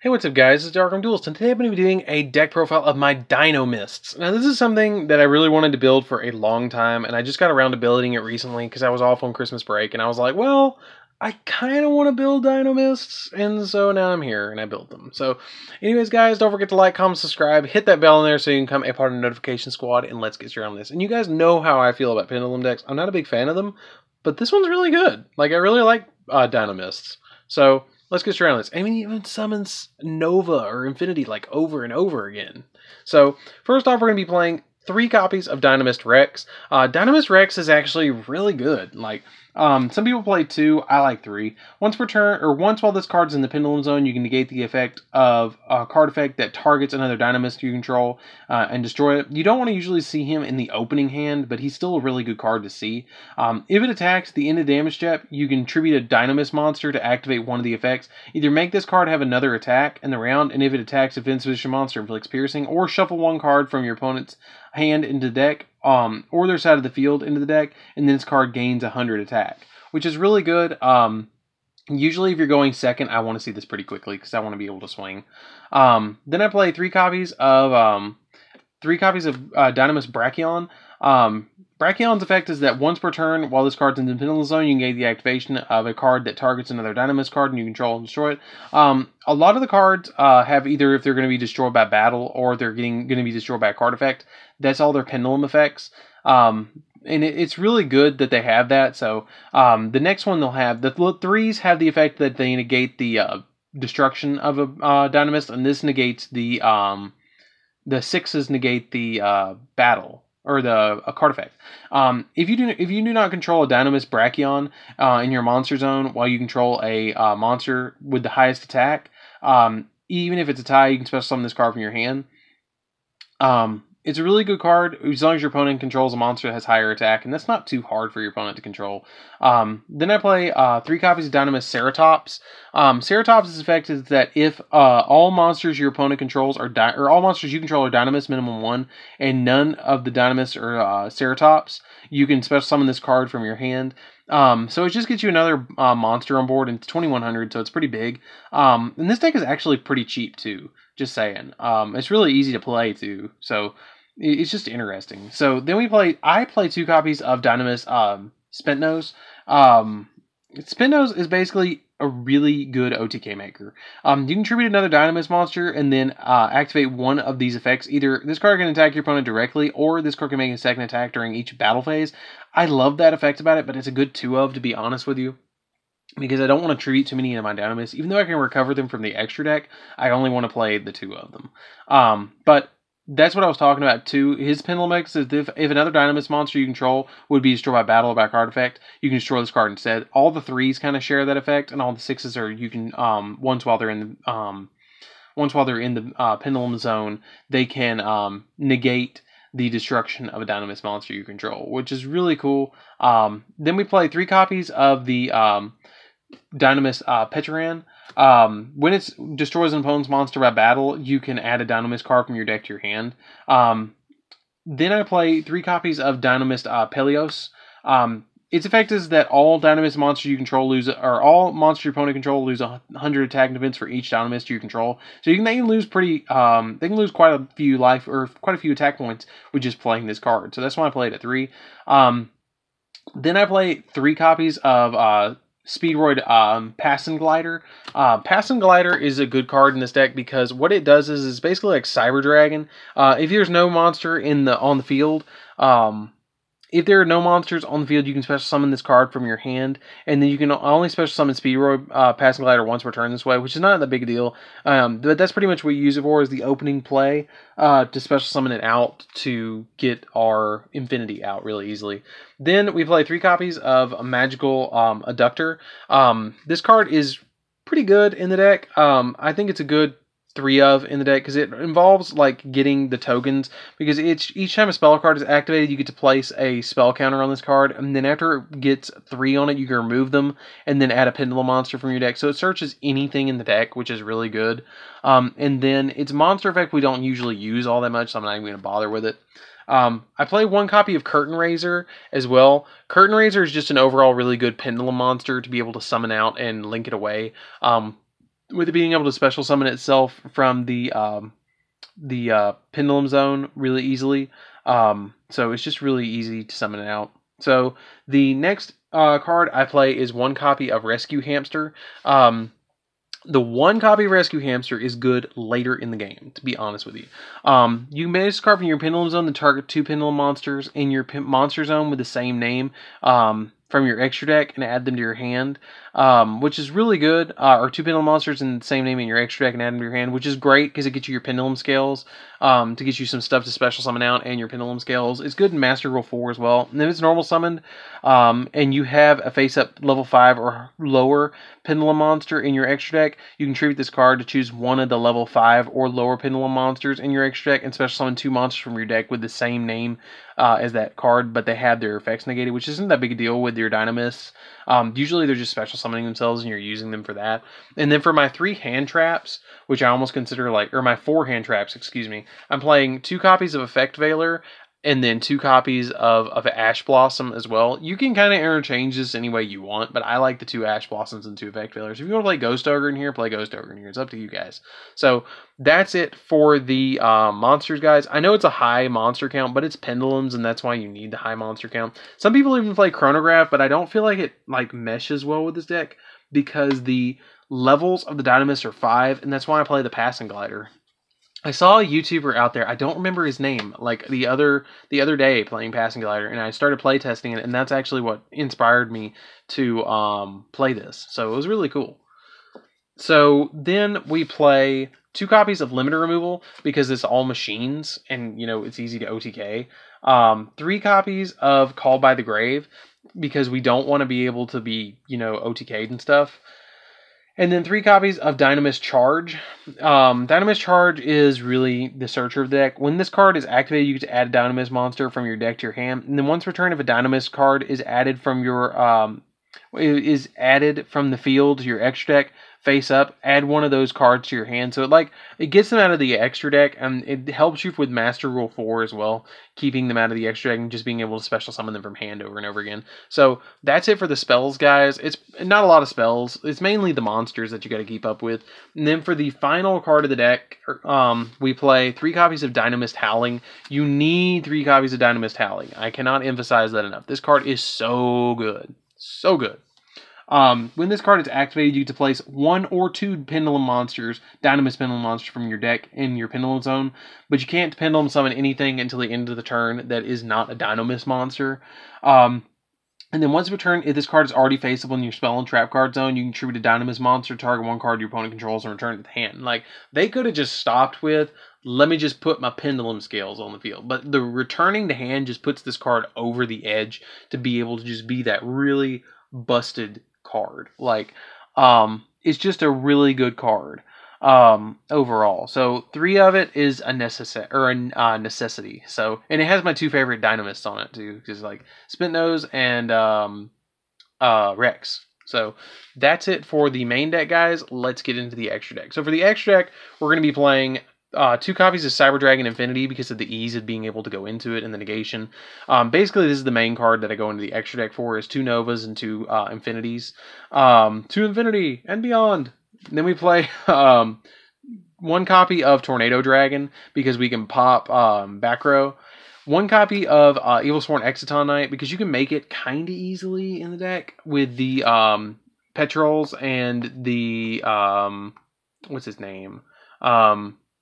Hey, what's up guys, it's DarkArmedDuelist, and today I'm going to be doing a deck profile of my Dinomists. Now this is something that I really wanted to build for a long time, and I just got around to building it recently because I was off on Christmas break, and I was like, well, I kind of want to build Dinomists, and so now I'm here, and I built them. So anyways guys, don't forget to like, comment, subscribe, hit that bell in there so you can become a part of the notification squad, and let's get started on this. And you guys know how I feel about Pendulum decks. I'm not a big fan of them, but this one's really good. Like, I really like Dinomists. So let's get straight on this. I mean, even summons Nova or Infinity like over and over again. So first off, we're going to be playing 3 copies of Dinomist Rex. Dinomist Rex is actually really good. Like, some people play 2. I like 3. Once per turn, or once while this card's in the Pendulum Zone, you can negate the effect of a card effect that targets another Dinomist you control and destroy it. You don't want to usually see him in the opening hand, but he's still a really good card to see. If it attacks the end of damage step, you can tribute a Dinomist monster to activate one of the effects. Either make this card have another attack in the round, and if it attacks a defensive position monster, inflicts piercing, or shuffle one card from your opponent's hand into the deck, or their side of the field into the deck, and then this card gains 100 attack, which is really good. Usually if you're going second, I want to see this pretty quickly because I want to be able to swing. Then I play 3 copies of Dinomist Brachion. Brachion's effect is that once per turn, while this card's in the Pendulum Zone, you can gain the activation of a card that targets another Dinomist card, and you control and destroy it. A lot of the cards have either, if they're going to be destroyed by battle, or they're going to be destroyed by a card effect. That's all their Pendulum effects. And it's really good that they have that. So the next one they'll have, the 3s have the effect that they negate the destruction of a Dinomist, and this negates the 6s negate the battle. Or a card effect. If you do not control a Dinomist Brachion in your monster zone while you control a monster with the highest attack, even if it's a tie, you can special summon this card from your hand. It's a really good card as long as your opponent controls a monster that has higher attack, and that's not too hard for your opponent to control. Then I play 3 copies of Dinomist Ceratops. Ceratops' effect is that if all monsters your opponent controls or all monsters you control are Dinomist minimum 1, and none of the Dinomists are Ceratops, you can special summon this card from your hand. So it just gets you another monster on board, and it's 2100, so it's pretty big. And this deck is actually pretty cheap too, just saying. It's really easy to play too, so it's just interesting. So then I play 2 copies of Dinomist Spentnose. Spentnose is basically a really good OTK maker. You can tribute another Dinomist monster and then activate one of these effects. Either this card can attack your opponent directly, or this card can make a second attack during each battle phase. I love that effect about it, but it's a good 2 of, to be honest with you, because I don't want to tribute too many of my Dinomists. Even though I can recover them from the extra deck, I only want to play the 2 of them. But that's what I was talking about too. His Pendulum X is if another Dinomist monster you control would be destroyed by battle or by card effect, you can destroy this card instead. All the 3s kind of share that effect, and all the 6s are you can once while they're in the Pendulum Zone, they can negate the destruction of a Dinomist monster you control, which is really cool. Then we play 3 copies of the Dinomist Peteran. When it destroys an opponent's monster by battle, you can add a Dinomist card from your deck to your hand. Then I play 3 copies of Dinomist Peleos. Its effect is that all Dinomist monsters you control or all monsters your opponent control lose 100 attack and defense for each Dinomist you control. So they can lose they can lose quite a few life or quite a few attack points with just playing this card. So that's why I played at 3. Then I play 3 copies of Speedroid Passing Glider. Passing Glider is a good card in this deck because what it does is it's basically like Cyber Dragon. If there's no monster on the field, if there are no monsters on the field, you can special summon this card from your hand, and then you can only special summon Speedroid Passing Glider once per turn this way, which is not that big a deal. But that's pretty much what you use it for, is the opening play to special summon it out to get our Infinity out really easily. Then we play 3 copies of Magical Adductor. This card is pretty good in the deck. I think it's a good 3 of in the deck because it involves like getting the tokens, because each time a spell card is activated, you get to place a spell counter on this card, and then after it gets 3 on it, you can remove them and then add a Pendulum monster from your deck. So it searches anything in the deck, which is really good. And then its monster effect we don't usually use all that much, so I'm not even going to bother with it. I play 1 copy of Curtain Raiser as well. Curtain Raiser is just an overall really good Pendulum monster to be able to summon out and link it away. with it being able to special summon itself from the Pendulum Zone really easily. So it's just really easy to summon it out. So the next card I play is one copy of Rescue Hamster. The one copy of Rescue Hamster is good later in the game, to be honest with you. You can base this card from your Pendulum Zone to target 2 Pendulum monsters in your Monster Zone with the same name from your extra deck and add them to your hand, which is really good. Or 2 Pendulum monsters in the same name in your extra deck and add them to your hand, which is great because it gets you your Pendulum Scales to get you some stuff to special summon out and your Pendulum Scales. It's good in Master Rule 4 as well. And if it's normal summoned and you have a face-up level 5 or lower Pendulum monster in your extra deck, you can tribute this card to choose one of the level 5 or lower Pendulum monsters in your extra deck and special summon 2 monsters from your deck with the same name as that card, but they have their effects negated, which isn't that big a deal with your Dinomists. Usually they're just special summoning themselves and you're using them for that. And then for my 3 hand traps, which I almost consider like, or my 4 hand traps, excuse me, I'm playing 2 copies of Effect Veiler and then 2 copies of Ash Blossom as well. You can kind of interchange this any way you want, but I like the 2 Ash Blossoms and 2 Effect Veilers. If you want to play Ghost Ogre in here, play Ghost Ogre in here. It's up to you guys. So that's it for the monsters, guys. I know it's a high monster count, but it's Pendulums, and that's why you need the high monster count. Some people even play Chronograph, but I don't feel like it like meshes well with this deck because the levels of the Dinomist are 5, and that's why I play the Passing Glider. I saw a YouTuber out there, I don't remember his name, like the other day playing Passing Glider, and I started playtesting it, and that's actually what inspired me to play this. So it was really cool. So then we play 2 copies of Limiter Removal, because it's all machines, and, you know, it's easy to OTK. 3 copies of Called by the Grave, because we don't want to be able to be, you know, OTK'd and stuff. And then 3 copies of Dinomist Charge. Dinomist Charge is really the searcher of the deck. When this card is activated, you get to add a Dinomist monster from your deck to your hand. And then once per turn, if a Dinomist card is added from your from the field to your extra deck, face up, add one of those cards to your hand. So it gets them out of the extra deck, and it helps you with Master Rule 4 as well, keeping them out of the extra deck and just being able to special summon them from hand over and over again. So that's it for the spells, guys. It's not a lot of spells. It's mainly the monsters that you got to keep up with. And then for the final card of the deck, we play 3 copies of Dinomist Howling. You need 3 copies of Dinomist Howling. I cannot emphasize that enough. This card is so good. So good. When this card is activated, you get to place 1 or 2 Pendulum monsters, Dinomist Pendulum monsters from your deck in your Pendulum Zone, but you can't Pendulum summon anything until the end of the turn that is not a Dinomist monster. And then once per turn, if this card is already faceable in your spell and trap card zone, you can tribute a Dinomist monster, target 1 card your opponent controls, and return it to the hand. Like, they could have just stopped with, let me just put my Pendulum Scales on the field. But the returning to hand just puts this card over the edge to be able to just be that really busted card. Like, it's just a really good card overall. So 3 of it is a necessity. So, and it has my 2 favorite Dinomists on it too, because like Spit Nose and Rex. So that's it for the main deck, guys. Let's get into the extra deck. So for the extra deck, we're going to be playing 2 copies of Cyber Dragon Infinity because of the ease of being able to go into it and the negation. Basically, this is the main card that I go into the extra deck for, is 2 Novas and 2 Infinities. 2 Infinity and beyond. And then we play 1 copy of Tornado Dragon because we can pop back row. 1 copy of Evilsworn Exciton Knight because you can make it kind of easily in the deck with the Petrels and the what's his name?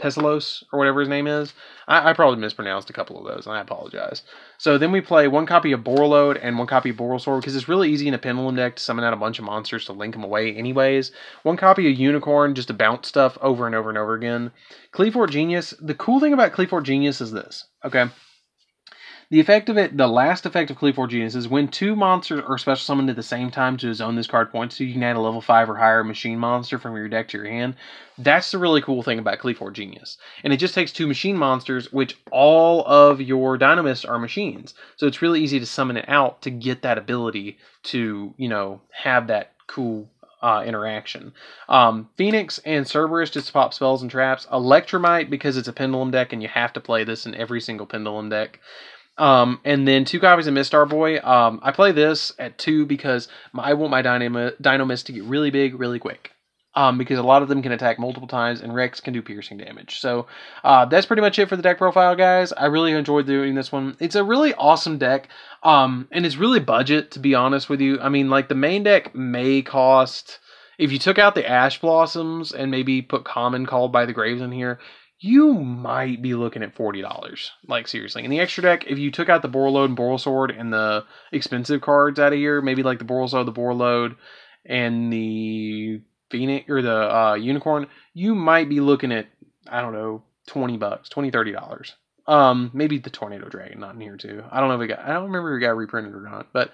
Pesilos, or whatever his name is. I probably mispronounced a couple of those, and I apologize. So then we play 1 copy of Borreload and 1 copy of Borrelsword, because it's really easy in a Pendulum deck to summon out a bunch of monsters to link them away anyways. 1 copy of Unicorn, just to bounce stuff over and over and over again. Cleafort Genius. The cool thing about Cleafort Genius is this, okay? The effect of it, the last effect of Cleafort Genius is when 2 monsters are special summoned at the same time to zone this card points, so you can add a level 5 or higher machine monster from your deck to your hand. That's the really cool thing about Cleafort Genius. And it just takes 2 machine monsters, which all of your Dinomists are machines. So it's really easy to summon it out to get that ability to, you know, have that cool interaction. Phoenix and Cerberus just to pop spells and traps. Electromite because it's a Pendulum deck and you have to play this in every single Pendulum deck. And then 2 copies of Mistar Boy. I play this at 2 because I want my Dinomist to get really big really quick. because a lot of them can attack multiple times, and Rex can do piercing damage. So that's pretty much it for the deck profile, guys. I really enjoyed doing this one. It's a really awesome deck, and it's really budget, to be honest with you. I mean, like, the main deck may cost, if you took out the Ash Blossoms and maybe put Common Called by the Graves in here, you might be looking at $40. Like, seriously. In the extra deck, if you took out the Borreload and Borrelsword and the expensive cards out of here, maybe like the Borrelsword, the Borreload, and the Phoenix or the Unicorn, you might be looking at, I don't know, $20, $30. Maybe the Tornado Dragon not in here too. I don't know if I don't remember if it got reprinted or not. But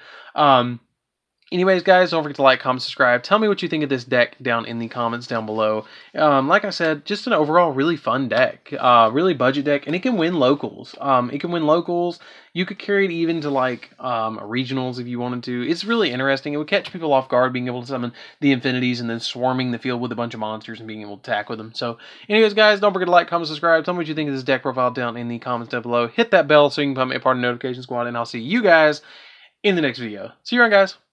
anyways, guys, don't forget to like, comment, subscribe. Tell me what you think of this deck down in the comments down below. Like I said, just an overall really fun deck. Really budget deck, and it can win locals. It can win locals. You could carry it even to, like, regionals if you wanted to. It's really interesting. It would catch people off guard, being able to summon the Infinities and then swarming the field with a bunch of monsters and being able to attack with them. So, anyways, guys, don't forget to like, comment, subscribe. Tell me what you think of this deck profile down in the comments down below. Hit that bell so you can become a part of the notification squad, and I'll see you guys in the next video. See you around, guys.